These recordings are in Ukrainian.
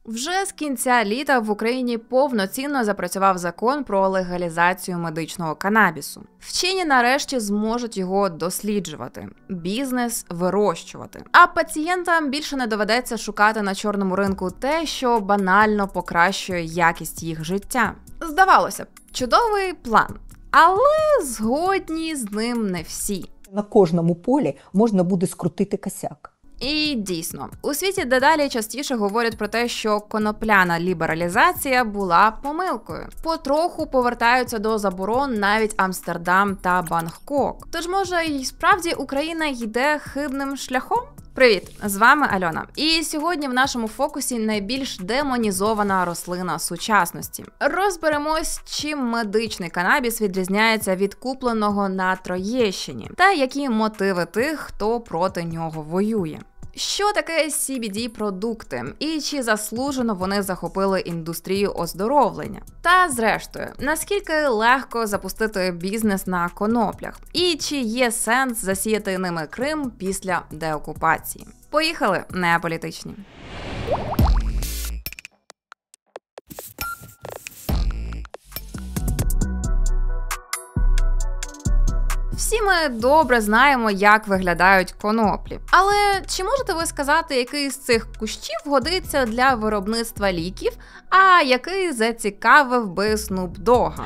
Вже з кінця літа в Україні повноцінно запрацював закон про легалізацію медичного канабісу. Вчені нарешті зможуть його досліджувати, бізнес вирощувати. А пацієнтам більше не доведеться шукати на чорному ринку те, що банально покращує якість їх життя. Здавалося б, чудовий план, але згодні з ним не всі. На кожному полі можна буде скрутити косяк. І дійсно, у світі дедалі частіше говорять про те, що конопляна лібералізація була помилкою. Потроху повертаються до заборон навіть Амстердам та Бангкок. Тож, може, і справді Україна йде хибним шляхом? Привіт, з вами Альона. І сьогодні в нашому фокусі найбільш демонізована рослина сучасності. Розберемось, чим медичний канабіс відрізняється від купленого на Троєщині, та які мотиви тих, хто проти нього воює. Що таке CBD-продукти і чи заслужено вони захопили індустрію оздоровлення? Та зрештою, наскільки легко запустити бізнес на коноплях? І чи є сенс засіяти ними Крим після деокупації? Поїхали, неаполітичні! Всі ми добре знаємо, як виглядають коноплі. Але чи можете ви сказати, який з цих кущів годиться для виробництва ліків, а який зацікавив би Снуп Дога?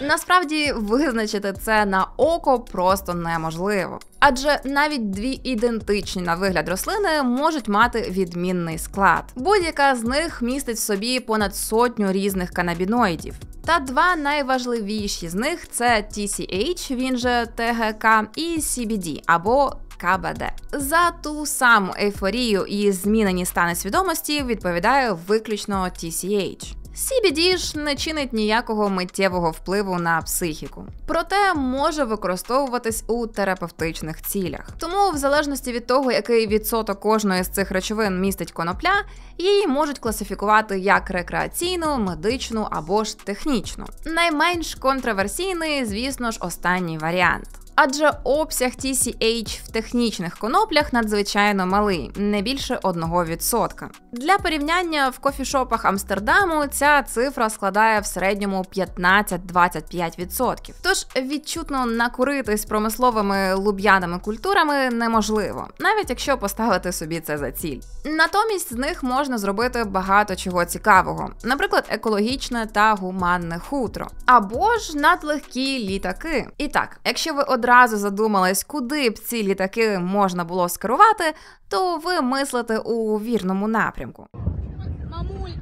Насправді, визначити це на око просто неможливо. Адже навіть дві ідентичні на вигляд рослини можуть мати відмінний склад. Будь-яка з них містить в собі понад 100 різних канабіноїдів. Та два найважливіші з них – це TCH, він же ТГК, і CBD, або КБД. За ту саму ейфорію і змінені стани свідомості відповідає виключно TCH. CBD ж не чинить ніякого миттєвого впливу на психіку. Проте може використовуватись у терапевтичних цілях. Тому в залежності від того, який відсоток кожної з цих речовин містить конопля, її можуть класифікувати як рекреаційну, медичну або ж технічну. Найменш контроверсійний, звісно ж, останній варіант. Адже обсяг TCH в технічних коноплях надзвичайно малий, не більше 1%. Для порівняння, в кофішопах Амстердаму ця цифра складає в середньому 15-25%. Тож відчутно накуритись промисловими луб'яними культурами неможливо, навіть якщо поставити собі це за ціль. Натомість з них можна зробити багато чого цікавого, наприклад, екологічне та гуманне хутро, або ж надлегкі літаки. І так, якщо ви одразу задумались, куди б ці літаки можна було скерувати, то ви мислите у вірному напрямку.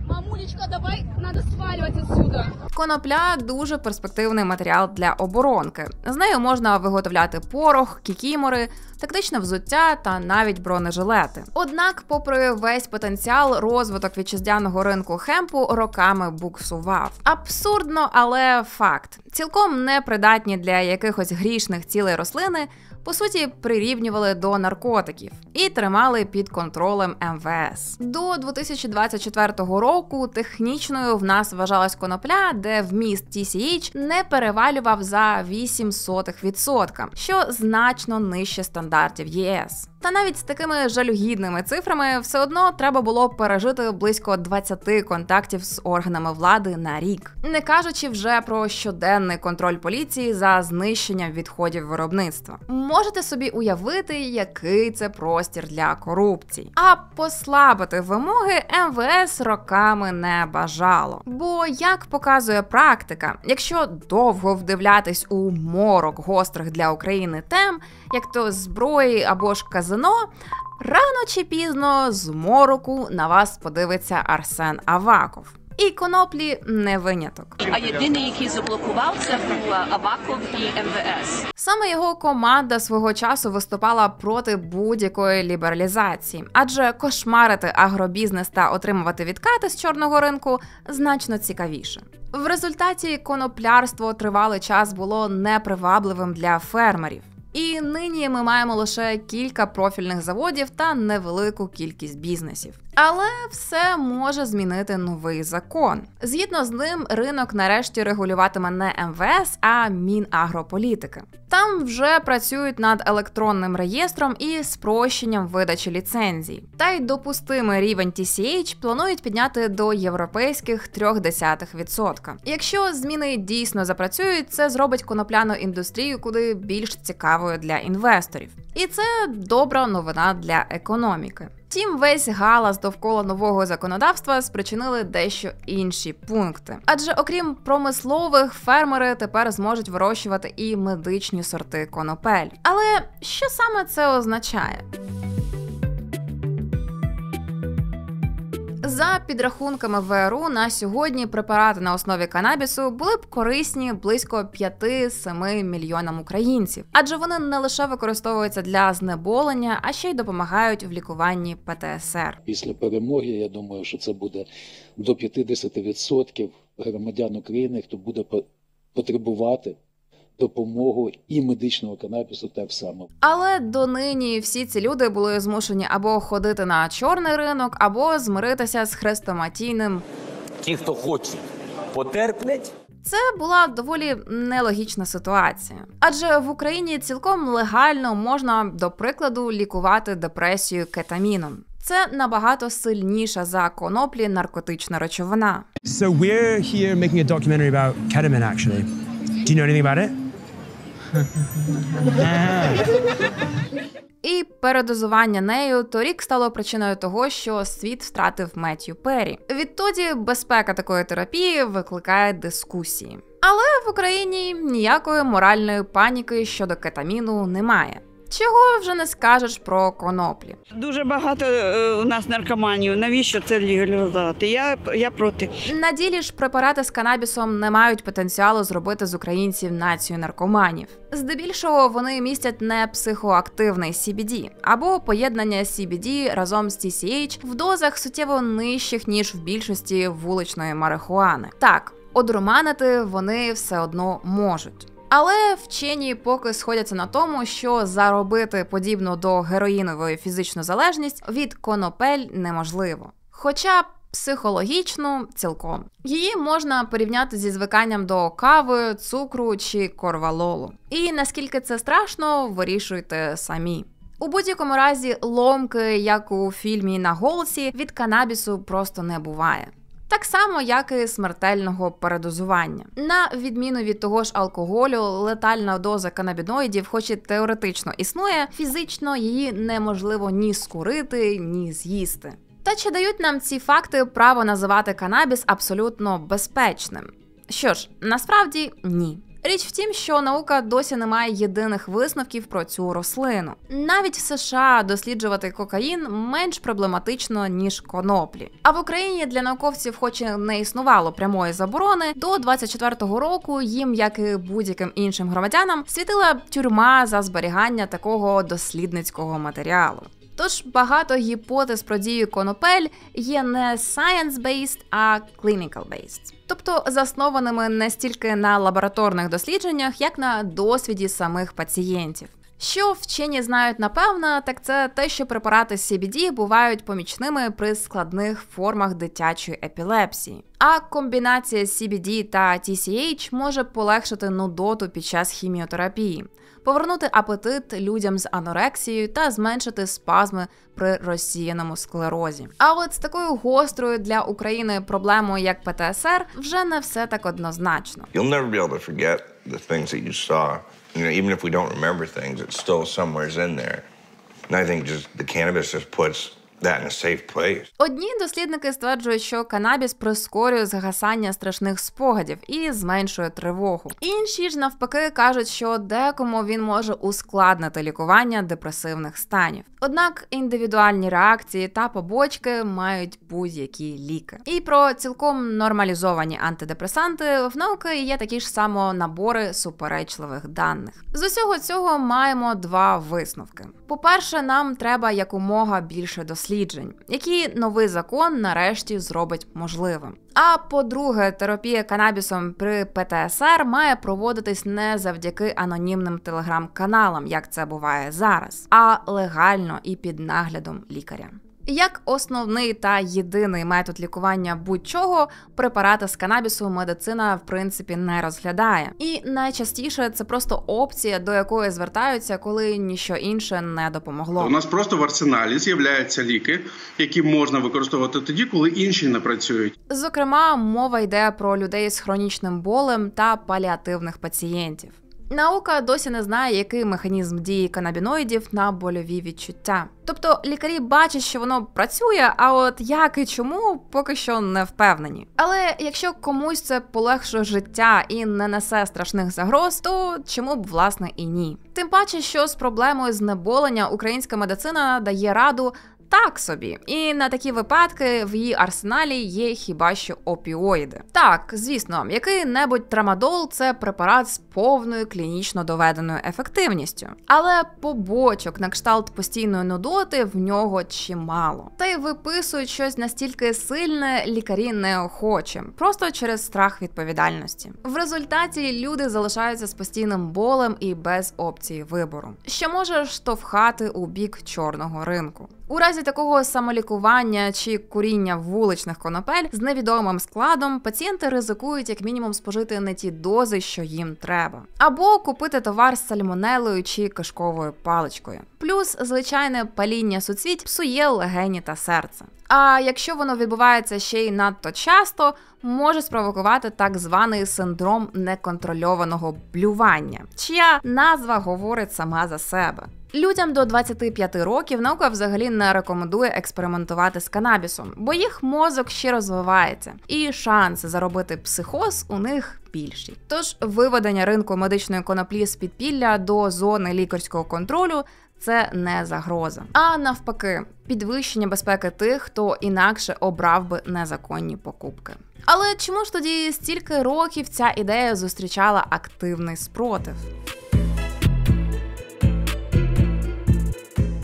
Мамулечка, давай, надо сваливать отсюда. Конопля – дуже перспективний матеріал для оборонки. З нею можна виготовляти порох, кікімори, тактичне взуття та навіть бронежилети. Однак, попри весь потенціал, розвиток вітчизняного ринку хемпу роками буксував. Абсурдно, але факт. Цілком непридатні для якихось грішних цілей рослини по суті, прирівнювали до наркотиків і тримали під контролем МВС. До 2024 року технічною в нас вважалась конопля, де вміст TCH не перевалював за 0,08%, що значно нижче стандартів ЄС. Та навіть з такими жалюгідними цифрами все одно треба було пережити близько 20 контактів з органами влади на рік. Не кажучи вже про щоденний контроль поліції за знищенням відходів виробництва. Можете собі уявити, який це простір для корупції. А послабити вимоги МВС роками не бажало. Бо, як показує практика, якщо довго вдивлятись у морок гострих для України тем, як то зброї або ж казино, рано чи пізно з мороку на вас подивиться Арсен Аваков. І коноплі не виняток. А єдиний, який заблокував, це був Аваков і МВС. Саме його команда свого часу виступала проти будь-якої лібералізації, адже кошмарити агробізнес та отримувати відкати з чорного ринку значно цікавіше. В результаті коноплярство тривалий час було непривабливим для фермерів. І нині ми маємо лише кілька профільних заводів та невелику кількість бізнесів. Але все може змінити новий закон. Згідно з ним, ринок нарешті регулюватиме не МВС, а Мінагрополітики. Там вже працюють над електронним реєстром і спрощенням видачі ліцензій. Та й допустимий рівень TCH планують підняти до європейських 0,3%. Якщо зміни дійсно запрацюють, це зробить конопляну індустрію куди більш цікавою для інвесторів. І це добра новина для економіки. Втім, весь галас довкола нового законодавства спричинили дещо інші пункти. Адже окрім промислових, фермери тепер зможуть вирощувати і медичні сорти конопель. Але що саме це означає? За підрахунками ВРУ, на сьогодні препарати на основі канабісу були б корисні близько 5-7 мільйонам українців. Адже вони не лише використовуються для знеболення, а ще й допомагають в лікуванні ПТСР. Після перемоги, я думаю, що це буде до 50% громадян України, хто буде потребувати допомогу і медичного канабісу так само. Але донині всі ці люди були змушені або ходити на чорний ринок, або змиритися з хрестоматійним Ті, хто хоче, потерплять. Це була доволі нелогічна ситуація. Адже в Україні цілком легально можна, до прикладу, лікувати депресію кетаміном. Це набагато сильніша за коноплі наркотична речовина. So we're here making a documentary about ketamine, actually. Do you know anything about it? І передозування нею торік стало причиною того, що світ втратив Меттью Перрі. Відтоді безпека такої терапії викликає дискусії. Але в Україні ніякої моральної паніки щодо кетаміну немає. Чого вже не скажеш про коноплі. Дуже багато у нас наркоманів. Навіщо це легалізувати? Я проти. На ділі ж препарати з канабісом не мають потенціалу зробити з українців націю наркоманів. Здебільшого вони містять не психоактивний CBD, або поєднання CBD разом з TCH в дозах суттєво нижчих, ніж в більшості вуличної марихуани. Так, одурманити вони все одно можуть. Але вчені поки сходяться на тому, що заробити подібну до героїнової фізичну залежність від конопель неможливо. Хоча психологічно цілком. Її можна порівняти зі звиканням до кави, цукру чи корвалолу. І наскільки це страшно, вирішуйте самі. У будь-якому разі ломки, як у фільмі «На голосі», від канабісу просто не буває. Так само, як і смертельного передозування. На відміну від того ж алкоголю, летальна доза канабіноїдів, хоч і теоретично існує, фізично її неможливо ні скурити, ні з'їсти. Та чи дають нам ці факти право називати канабіс абсолютно безпечним? Що ж, насправді ні. Річ в тім, що наука досі не має єдиних висновків про цю рослину. Навіть в США досліджувати кокаїн менш проблематично, ніж коноплі. А в Україні для науковців, хоч і не існувало прямої заборони, до 24-го року їм, як і будь-яким іншим громадянам, світила тюрма за зберігання такого дослідницького матеріалу. Тож багато гіпотез про дію конопель є не science-based, а clinical-based. Тобто заснованими не стільки на лабораторних дослідженнях, як на досвіді самих пацієнтів. Що вчені знають напевно, так це те, що препарати CBD бувають помічними при складних формах дитячої епілепсії. А комбінація CBD та TCH може полегшити нудоту під час хіміотерапії, повернути апетит людям з анорексією та зменшити спазми при розсіяному склерозі. А от з такою гострою для України проблемою, як ПТСР, вже не все так однозначно. You'll never be able to forget the things that you saw. You know, even if we don't remember things, it's still somewhere's in there. And I think just the cannabis just puts that in a safe place. Одні дослідники стверджують, що канабіс прискорює згасання страшних спогадів і зменшує тривогу. Інші ж навпаки кажуть, що декому він може ускладнити лікування депресивних станів. Однак індивідуальні реакції та побочки мають будь-які ліки. І про цілком нормалізовані антидепресанти в науки є такі ж само набори суперечливих даних. З усього цього маємо два висновки. По-перше, нам треба якомога більше досліджень, які новий закон нарешті зробить можливим. А по-друге, терапія канабісом при ПТСР має проводитись не завдяки анонімним телеграм-каналам, як це буває зараз, а легально і під наглядом лікаря. Як основний та єдиний метод лікування будь-чого, препарати з канабісу медицина в принципі не розглядає. І найчастіше це просто опція, до якої звертаються, коли ніщо інше не допомогло. У нас просто в арсеналі з'являються ліки, які можна використовувати тоді, коли інші не працюють. Зокрема, мова йде про людей з хронічним болем та паліативних пацієнтів. Наука досі не знає, який механізм дії канабіноїдів на больові відчуття. Тобто лікарі бачать, що воно працює, а от як і чому, поки що не впевнені. Але якщо комусь це полегшує життя і не несе страшних загроз, то чому б, власне, і ні. Тим паче, що з проблемою знеболення українська медицина дає раду так собі. І на такі випадки в її арсеналі є хіба що опіоїди. Так, звісно, який-небудь трамадол – це препарат з повною клінічно доведеною ефективністю. Але побочок на кшталт постійної нудоти в нього чимало. Та й виписують щось настільки сильне лікарі неохоче, просто через страх відповідальності. В результаті люди залишаються з постійним болем і без опції вибору, що може штовхати у бік чорного ринку. У разі такого самолікування чи куріння вуличних конопель з невідомим складом пацієнти ризикують як мінімум спожити не ті дози, що їм треба. Або купити товар з сальмонелою чи кишковою паличкою. Плюс звичайне паління суцвіть псує легені та серце. А якщо воно відбувається ще й надто часто, може спровокувати так званий синдром неконтрольованого блювання, чия назва говорить сама за себе. Людям до 25 років наука взагалі не рекомендує експериментувати з канабісом, бо їх мозок ще розвивається, і шанси заробити психоз у них більші. Тож виведення ринку медичної коноплі з підпілля до зони лікарського контролю – це не загроза. А навпаки, підвищення безпеки тих, хто інакше обрав би незаконні покупки. Але чому ж тоді стільки років ця ідея зустрічала активний спротив?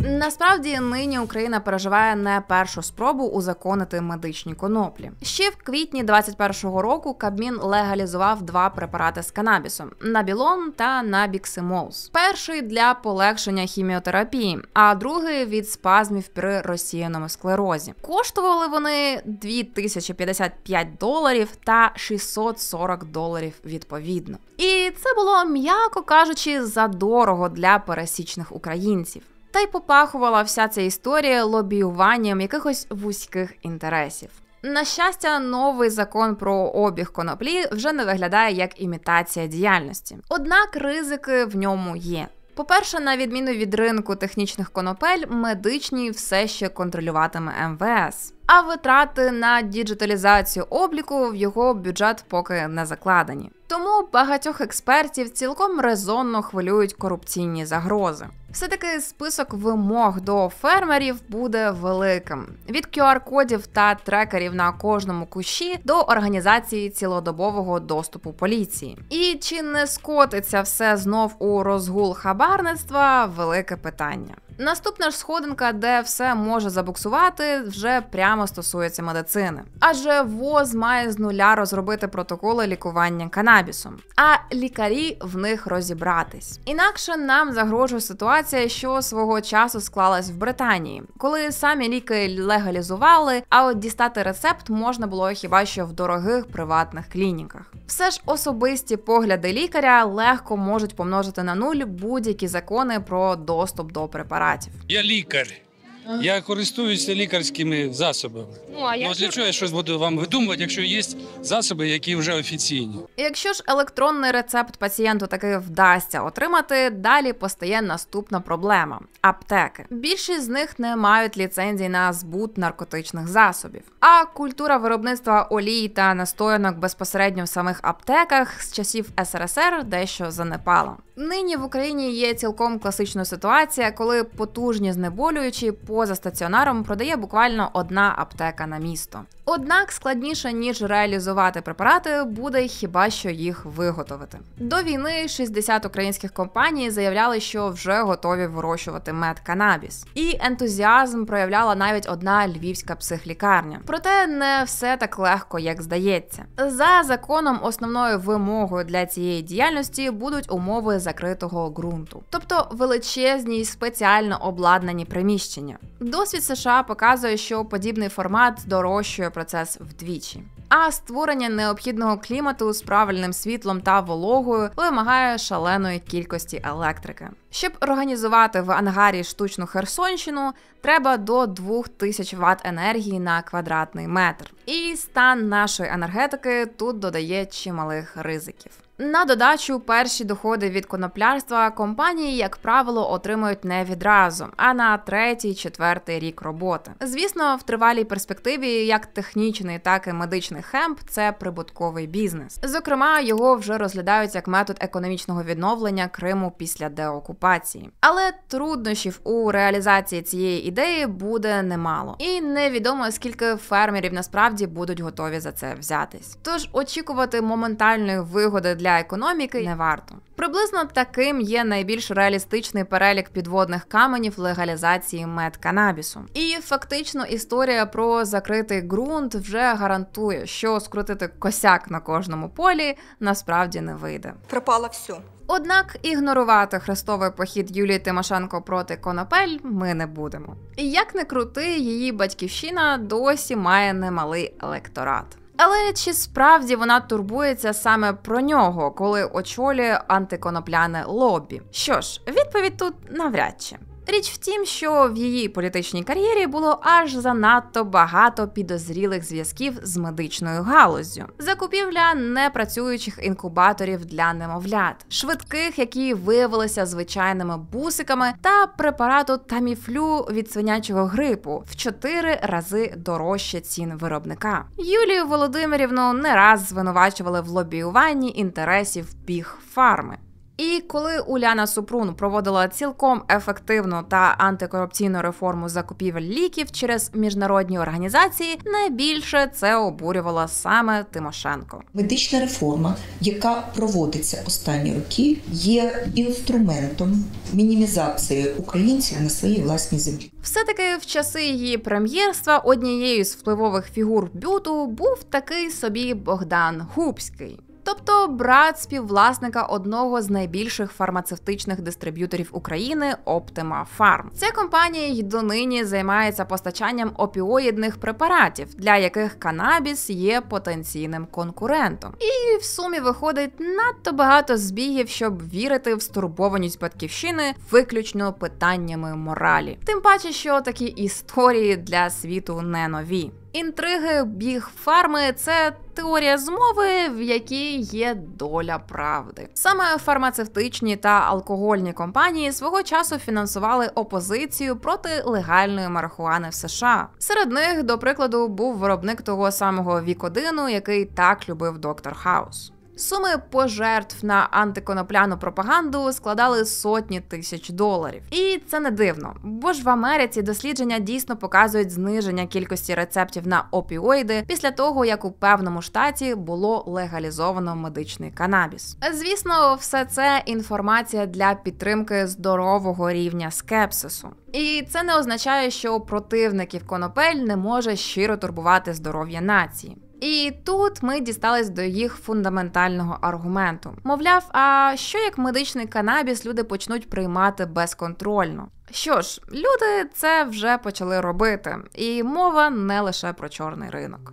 Насправді, нині Україна переживає не першу спробу узаконити медичні коноплі. Ще в квітні 2021 року Кабмін легалізував 2 препарати з канабісом – Набілон та Набіксимолз. Перший для полегшення хіміотерапії, а другий від спазмів при розсіяному склерозі. Коштували вони $2055 та $640 відповідно. І це було, м'яко кажучи, задорого для пересічних українців. Та й попахувала вся ця історія лобіюванням якихось вузьких інтересів. На щастя, новий закон про обіг коноплі вже не виглядає як імітація діяльності. Однак ризики в ньому є. По-перше, на відміну від ринку технічних конопель, медичні все ще контролюватиме МВС. А витрати на діджиталізацію обліку в його бюджет поки не закладені. Тому багатьох експертів цілком резонно хвилюють корупційні загрози. Все-таки список вимог до фермерів буде великим. Від QR-кодів та трекерів на кожному кущі до організації цілодобового доступу поліції. І чи не скотиться все знов у розгул хабарництва – велике питання. Наступна ж сходинка, де все може забуксувати, вже прямо стосується медицини. Адже ВОЗ має з нуля розробити протоколи лікування канабісом, а лікарі в них розібратись. Інакше нам загрожує ситуація, що свого часу склалась в Британії, коли самі ліки легалізували, а от дістати рецепт можна було хіба що в дорогих приватних клініках. Все ж особисті погляди лікаря легко можуть помножити на нуль будь-які закони про доступ до препаратів. Я лікар. Я користуюся лікарськими засобами. Для чого я щось буду вам видумувати, якщо є засоби, які вже офіційні? Якщо ж електронний рецепт пацієнту таки вдасться отримати, далі постає наступна проблема – аптеки. Більшість з них не мають ліцензій на збут наркотичних засобів. А культура виробництва олій та настоянок безпосередньо в самих аптеках з часів СРСР дещо занепала. Нині в Україні є цілком класична ситуація, коли потужні знеболюючі поза стаціонаром продає буквально одна аптека на місто. Однак складніше, ніж реалізувати препарати, буде хіба що їх виготовити. До війни 60 українських компаній заявляли, що вже готові вирощувати мед-канабіс. І ентузіазм проявляла навіть одна львівська психлікарня. Проте не все так легко, як здається. За законом основною вимогою для цієї діяльності будуть умови закритого ґрунту, тобто величезні й спеціально обладнані приміщення. Досвід США показує, що подібний формат дорожчує процес вдвічі. А створення необхідного клімату з правильним світлом та вологою вимагає шаленої кількості електрики. Щоб організувати в ангарі штучну Херсонщину, треба до 2000 Вт енергії на квадратний метр. І стан нашої енергетики тут додає чималих ризиків. На додачу, перші доходи від коноплярства компанії, як правило, отримують не відразу, а на 3-4 рік роботи. Звісно, в тривалій перспективі як технічний, так і медичний хемп – це прибутковий бізнес. Зокрема, його вже розглядають як метод економічного відновлення Криму після деокупації. Але труднощів у реалізації цієї ідеї буде немало. І невідомо, скільки фермерів насправді будуть готові за це взятись. Тож очікувати моментальної вигоди для економіки не варто. Приблизно таким є найбільш реалістичний перелік підводних каменів легалізації медканабісу. І фактично історія про закритий ґрунт вже гарантує, що скрутити косяк на кожному полі насправді не вийде. Пропало все. Однак ігнорувати хрестовий похід Юлії Тимошенко проти конопель ми не будемо. І як не крути, її батьківщина досі має немалий електорат. Але чи справді вона турбується саме про нього, коли очолює антиконопляне лобі? Що ж, відповідь тут навряд чи. Річ в тім, що в її політичній кар'єрі було аж занадто багато підозрілих зв'язків з медичною галуззю. Закупівля непрацюючих інкубаторів для немовлят, швидких, які виявилися звичайними бусиками, та препарату Таміфлю від свинячого грипу в 4 рази дорожче цін виробника. Юлію Володимирівну не раз звинувачували в лобіюванні інтересів Біг-фарми. І коли Уляна Супрун проводила цілком ефективну та антикорупційну реформу закупівель ліків через міжнародні організації, найбільше це обурювало саме Тимошенко. Медична реформа, яка проводиться останні роки, є інструментом мінімізації українців на своїй власній землі. Все-таки в часи її прем'єрства однією з впливових фігур БЮТу був такий собі Богдан Губський. Тобто брат співвласника одного з найбільших фармацевтичних дистриб'юторів України Optima Pharm. Ця компанія й донині займається постачанням опіоїдних препаратів, для яких канабіс є потенційним конкурентом. І в сумі виходить надто багато збігів, щоб вірити в стурбованість батьківщини виключно питаннями моралі. Тим паче, що такі історії для світу не нові. Інтриги Біг-фарми – це теорія змови, в якій є доля правди. Саме фармацевтичні та алкогольні компанії свого часу фінансували опозицію проти легальної марихуани в США. Серед них, до прикладу, був виробник того самого Вікодину, який так любив Доктор Хаус. Суми пожертв на антиконопляну пропаганду складали сотні тисяч доларів. І це не дивно, бо ж в Америці дослідження дійсно показують зниження кількості рецептів на опіоїди після того, як у певному штаті було легалізовано медичний канабіс. Звісно, все це інформація для підтримки здорового рівня скепсису. І це не означає, що противників конопель не може щиро турбувати здоров'я нації. І тут ми дістались до їх фундаментального аргументу. Мовляв, а що як медичний канабіс люди почнуть приймати безконтрольно? Що ж, люди це вже почали робити, і мова не лише про чорний ринок.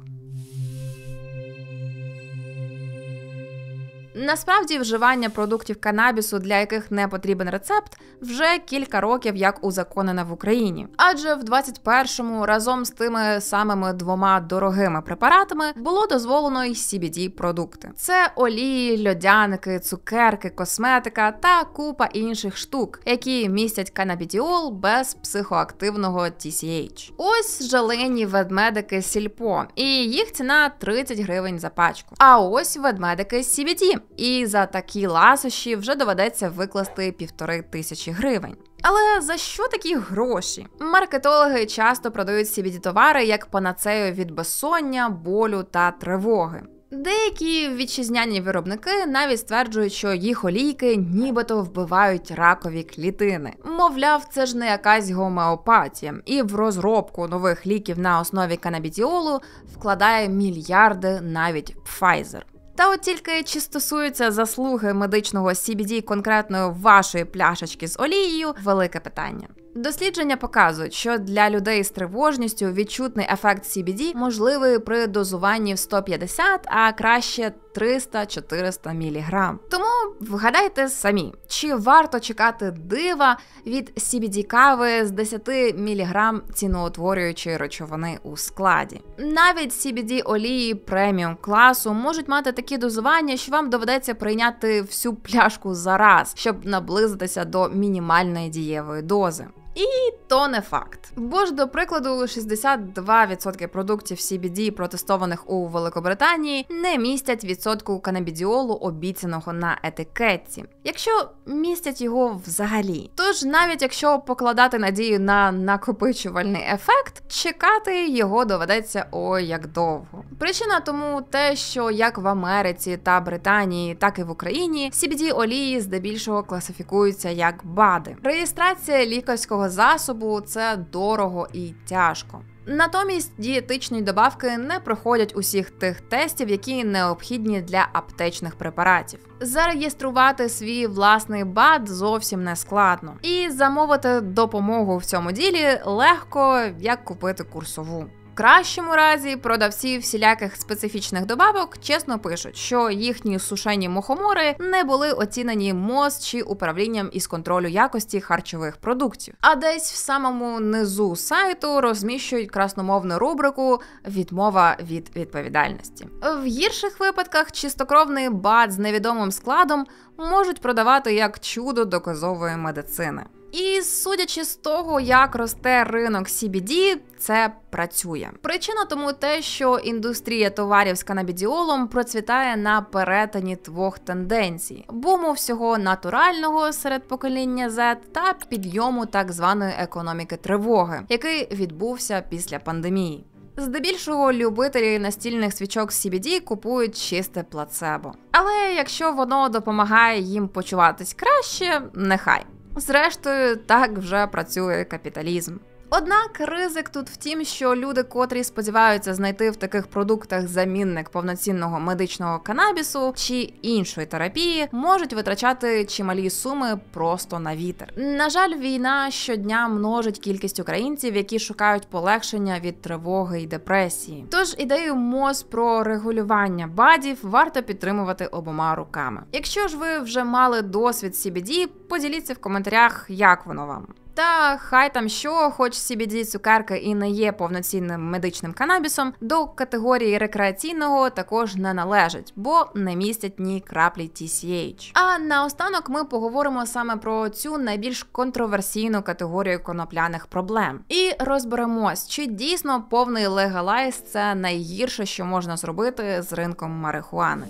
Насправді, вживання продуктів канабісу, для яких не потрібен рецепт, вже кілька років як узаконене в Україні. Адже в 21-му разом з тими самими 2 дорогими препаратами було дозволено й CBD-продукти. Це олії, льодяники, цукерки, косметика та купа інших штук, які містять канабідіол без психоактивного TCH. Ось жалені ведмедики Сільпо, і їх ціна 30 гривень за пачку. А ось ведмедики CBD. І за такі ласощі вже доведеться викласти 1500 гривень. Але за що такі гроші? Маркетологи часто продають CBD-товари як панацею від безсоння, болю та тривоги. Деякі вітчизняні виробники навіть стверджують, що їх олійки нібито вбивають ракові клітини. Мовляв, це ж не якась гомеопатія, і в розробку нових ліків на основі канабідіолу вкладає мільярди навіть Pfizer. Та от тільки чи стосуються заслуги медичного CBD конкретно вашої пляшечки з олією – велике питання. Дослідження показують, що для людей з тривожністю відчутний ефект CBD можливий при дозуванні в 150, а краще 300-400 мг. Тому вгадайте самі, чи варто чекати дива від CBD-кави з 10 мг ціноутворюючої речовини у складі. Навіть CBD-олії преміум класу можуть мати такі дозування, що вам доведеться прийняти всю пляшку за раз, щоб наблизитися до мінімальної дієвої дози. І то не факт. Бо ж, до прикладу, 62% продуктів CBD, протестованих у Великобританії, не містять відсотку канабідіолу, обіцяного на етикетці. Якщо містять його взагалі. Тож, навіть якщо покладати надію на накопичувальний ефект, чекати його доведеться ой як довго. Причина тому те, що як в Америці та Британії, так і в Україні CBD-олії здебільшого класифікуються як БАДи. Реєстрація лікарського засобу – це дорого і тяжко. Натомість дієтичні добавки не проходять усіх тих тестів, які необхідні для аптечних препаратів. Зареєструвати свій власний БАД зовсім не складно. І замовити допомогу в цьому ділі легко, як купити курсову. В кращому разі продавці всіляких специфічних добавок чесно пишуть, що їхні сушені мухомори не були оцінені МОЗ чи управлінням із контролю якості харчових продуктів. А десь в самому низу сайту розміщують красномовну рубрику «Відмова від відповідальності». В гірших випадках чистокровний БАД з невідомим складом можуть продавати як чудо доказової медицини. І судячи з того, як росте ринок CBD, це працює. Причина тому те, що індустрія товарів з канабідіолом процвітає на перетині двох тенденцій – буму всього натурального серед покоління Z та підйому так званої економіки тривоги, який відбувся після пандемії. Здебільшого любителі настільних свічок з CBD купують чисте плацебо. Але якщо воно допомагає їм почуватись краще, нехай. Зрештою, так вже працює капіталізм. Однак ризик тут в тім, що люди, котрі сподіваються знайти в таких продуктах замінник повноцінного медичного канабісу чи іншої терапії, можуть витрачати чималі суми просто на вітер. На жаль, війна щодня множить кількість українців, які шукають полегшення від тривоги і депресії. Тож ідею МОЗ про регулювання БАДів варто підтримувати обома руками. Якщо ж ви вже мали досвід CBD, поділіться в коментарях, як воно вам. Та хай там що, хоч CBD-цукерки і не є повноцінним медичним канабісом, до категорії рекреаційного також не належать, бо не містять ні краплі TCH. А наостанок ми поговоримо саме про цю найбільш контроверсійну категорію конопляних проблем. І розберемось, чи дійсно повний легалайз – це найгірше, що можна зробити з ринком марихуани.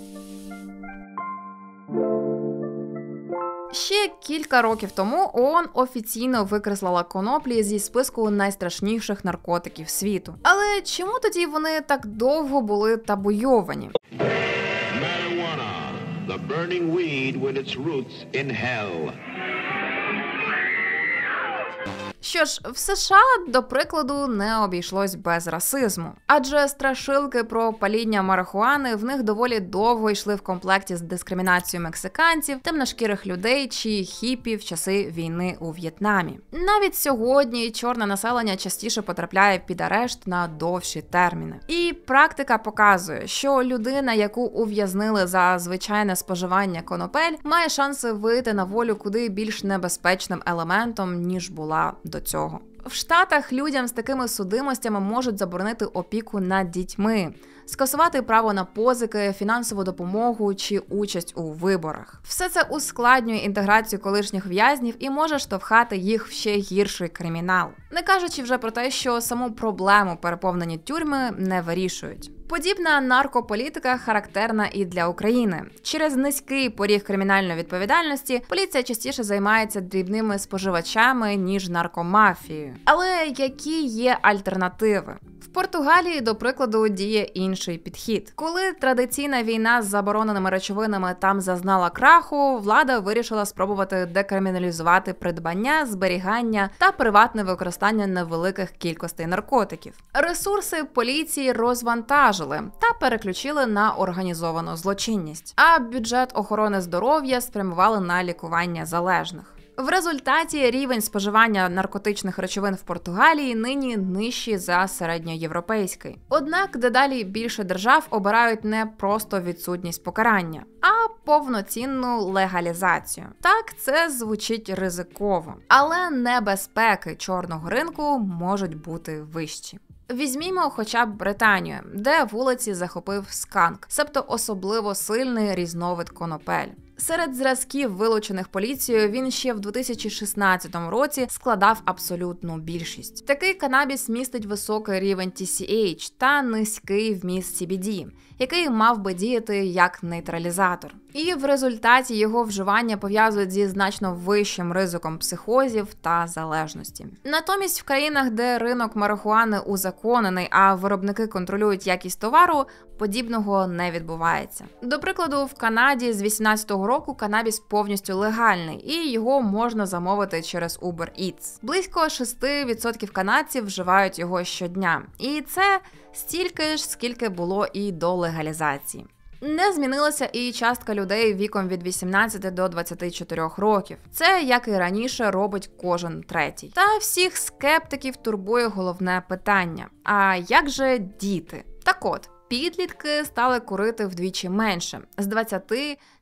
Ще кілька років тому ООН офіційно викреслила коноплі зі списку найстрашніших наркотиків світу. Але чому тоді вони так довго були табуйовані? Marijuana, the burning weed with its roots in hell. Що ж, в США, до прикладу, не обійшлось без расизму. Адже страшилки про паління марихуани в них доволі довго йшли в комплекті з дискримінацією мексиканців, темношкірих людей чи хіпі в часи війни у В'єтнамі. Навіть сьогодні чорне населення частіше потрапляє під арешт на довші терміни. І практика показує, що людина, яку ув'язнили за звичайне споживання конопель, має шанси вийти на волю куди більш небезпечним елементом, ніж була до цього. В Штатах людям з такими судимостями можуть заборонити опіку над дітьми, скасувати право на позики, фінансову допомогу чи участь у виборах. Все це ускладнює інтеграцію колишніх в'язнів і може штовхати їх в ще гірший кримінал. Не кажучи вже про те, що саму проблему переповнені тюрми не вирішують. Подібна наркополітика характерна і для України. Через низький поріг кримінальної відповідальності поліція частіше займається дрібними споживачами, ніж наркомафією. Але які є альтернативи? В Португалії, до прикладу, діє інший підхід. Коли традиційна війна з забороненими речовинами там зазнала краху, влада вирішила спробувати декриміналізувати придбання, зберігання та приватне використання невеликих кількостей наркотиків. Ресурси поліції розвантажили та переключили на організовану злочинність, а бюджет охорони здоров'я спрямували на лікування залежних. В результаті рівень споживання наркотичних речовин в Португалії нині нижчий за середньоєвропейський. Однак дедалі більше держав обирають не просто відсутність покарання, а повноцінну легалізацію. Так, це звучить ризиково, але небезпеки чорного ринку можуть бути вищі. Візьмімо хоча б Британію, де вулиці захопив сканк, себто особливо сильний різновид конопель. Серед зразків, вилучених поліцією, він ще в 2016 році складав абсолютну більшість. Такий канабіс містить високий рівень TCH та низький вміст CBD, який мав би діяти як нейтралізатор. І в результаті його вживання пов'язують зі значно вищим ризиком психозів та залежності. Натомість в країнах, де ринок марихуани узаконений, а виробники контролюють якість товару, подібного не відбувається. До прикладу, в Канаді з 2018 року канабіс повністю легальний, і його можна замовити через Uber Eats. Близько 6% канадців вживають його щодня. І це стільки ж, скільки було і до легалізації. Не змінилася і частка людей віком від 18 до 24 років. Це, як і раніше, робить кожен третій. Та всіх скептиків турбує головне питання. А як же діти? Так от, підлітки стали курити вдвічі менше. З 20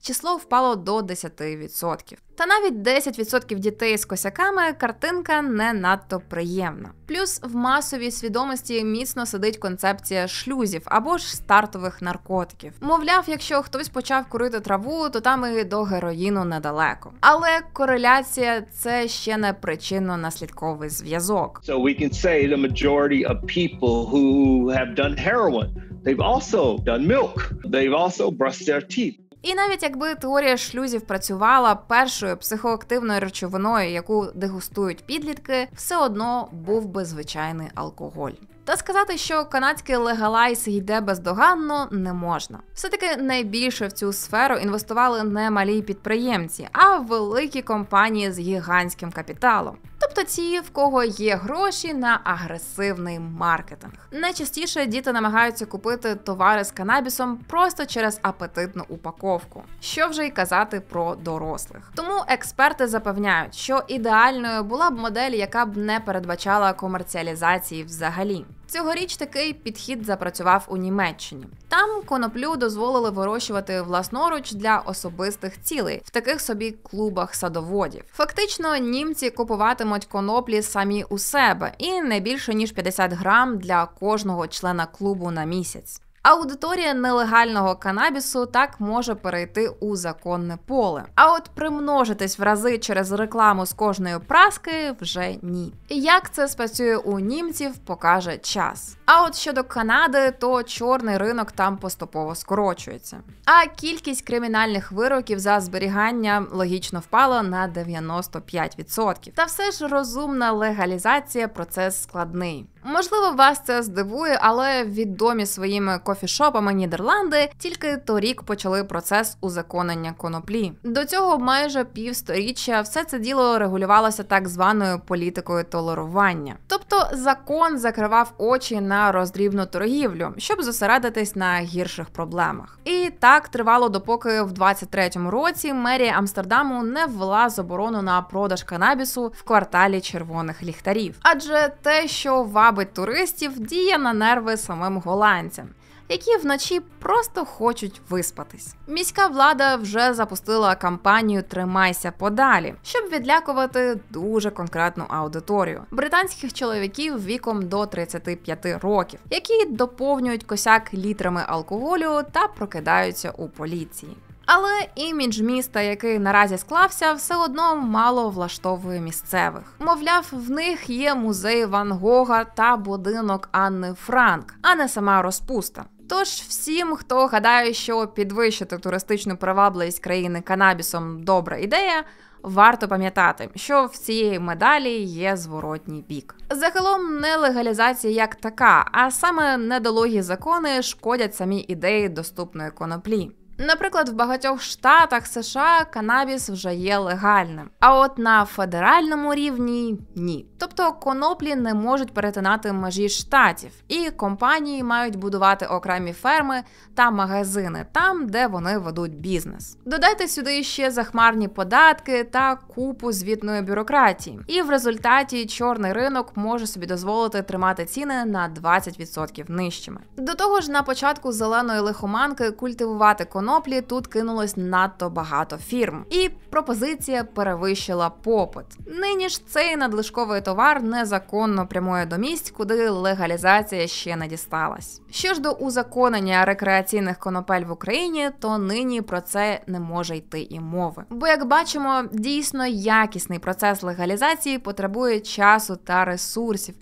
число впало до 10%. Та навіть 10% дітей з косяками картинка не надто приємна. Плюс в масовій свідомості міцно сидить концепція шлюзів або ж стартових наркотиків. Мовляв, якщо хтось почав курити траву, то там і до героїну недалеко. Але кореляція – це ще не причинно-наслідковий зв'язок. So we can say the majority of people who have done heroin, they've also done milk. They've also brushed their teeth. І навіть якби теорія шлюзів працювала, першою психоактивною речовиною, яку дегустують підлітки, все одно був би звичайний алкоголь. Та сказати, що канадський легалайз йде бездоганно, не можна. Все-таки найбільше в цю сферу інвестували не малі підприємці, а великі компанії з гігантським капіталом. Тобто ті, в кого є гроші на агресивний маркетинг. Найчастіше діти намагаються купити товари з канабісом просто через апетитну упаковку. Що вже й казати про дорослих. Тому експерти запевняють, що ідеальною була б модель, яка б не передбачала комерціалізації взагалі. Цьогоріч такий підхід запрацював у Німеччині. Там коноплю дозволили вирощувати власноруч для особистих цілей в таких собі клубах садоводів. Фактично, німці купуватимуть коноплі самі у себе і не більше ніж 50 грам для кожного члена клубу на місяць. Аудиторія нелегального канабісу так може перейти у законне поле. А от примножитись в рази через рекламу з кожної праски вже ні. І як це спрацює у німців, покаже час. А от щодо Канади, то чорний ринок там поступово скорочується. А кількість кримінальних вироків за зберігання логічно впала на 95%. Та все ж розумна легалізація – процес складний. Можливо, вас це здивує, але відомі своїми кофішопами Нідерланди тільки торік почали процес узаконення коноплі. До цього майже півсторіччя все це діло регулювалося так званою політикою толерування. Тобто закон закривав очі на роздрібну торгівлю, щоб зосередитись на гірших проблемах. І так тривало допоки в 23-му році мерія Амстердаму не ввела заборону на продаж канабісу в кварталі червоних ліхтарів. Адже те, що вабить туристів, діє на нерви самим голландцям, які вночі просто хочуть виспатись. Міська влада вже запустила кампанію «Тримайся подалі», щоб відлякувати дуже конкретну аудиторію – британських чоловіків віком до 35 років, які доповнюють косяк літрами алкоголю та прокидаються у поліції. Але імідж міста, який наразі склався, все одно мало влаштовує місцевих. Мовляв, в них є музей Ван Гога та будинок Анни Франк, а не сама розпуста. Тож всім, хто гадає, що підвищити туристичну привабливість країни канабісом – добра ідея, варто пам'ятати, що в цієї медалі є зворотній бік. Загалом не легалізація як така, а саме недолугі закони шкодять самій ідеї доступної коноплі. Наприклад, в багатьох штатах США канабіс вже є легальним, а от на федеральному рівні – ні. Тобто коноплі не можуть перетинати межі штатів, і компанії мають будувати окремі ферми та магазини там, де вони ведуть бізнес. Додайте сюди ще захмарні податки та купу звітної бюрократії, і в результаті чорний ринок може собі дозволити тримати ціни на 20% нижчими. До того ж, на початку зеленої лихоманки культивувати коноплі тут кинулось надто багато фірм, і пропозиція перевищила попит. Нині ж цей надлишковий товар незаконно прямує до місць, куди легалізація ще не дісталась. Що ж до узаконення рекреаційних конопель в Україні, то нині про це не може йти і мови. Бо, як бачимо, дійсно якісний процес легалізації потребує часу та ресурсів,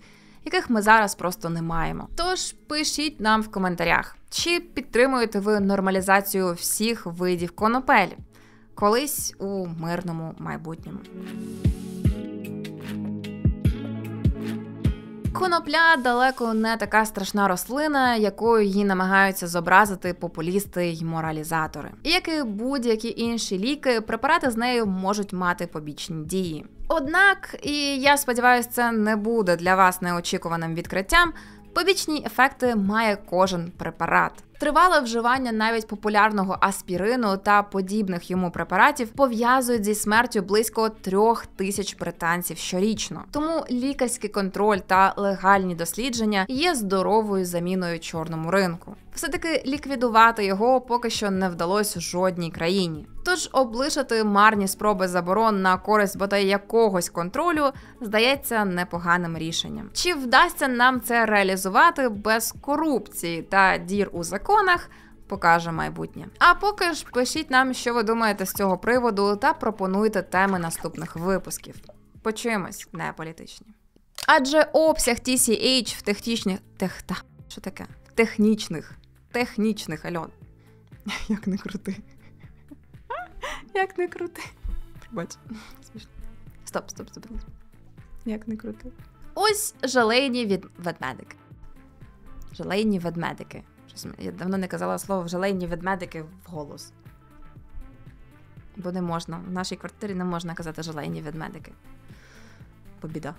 яких ми зараз просто не маємо. Тож пишіть нам в коментарях, чи підтримуєте ви нормалізацію всіх видів конопель колись у мирному майбутньому. Конопля далеко не така страшна рослина, якою її намагаються зобразити популісти й моралізатори. Як і будь-які інші ліки, препарати з нею можуть мати побічні дії. Однак, і я сподіваюся, це не буде для вас неочікуваним відкриттям, побічні ефекти має кожен препарат. Тривале вживання навіть популярного аспірину та подібних йому препаратів пов'язують зі смертю близько 3000 британців щорічно. Тому лікарський контроль та легальні дослідження є здоровою заміною чорному ринку. Все-таки ліквідувати його поки що не вдалося жодній країні. Тож облишити марні спроби заборон на користь бодай якогось контролю здається непоганим рішенням. Чи вдасться нам це реалізувати без корупції та дір у законах, покаже майбутнє. А поки ж пишіть нам, що ви думаєте з цього приводу, та пропонуйте теми наступних випусків. Почуємось, не політичні. Адже обсяг TCH в технічних, альон. Як не крути. Як не крути. Пробач. Стоп. Як не крути. Ось желейні ведмедики. Желейні ведмедики. Я давно не казала слово желейні ведмедики вголос. Бо не можна. В нашій квартирі не можна казати желейні ведмедики. Побіда.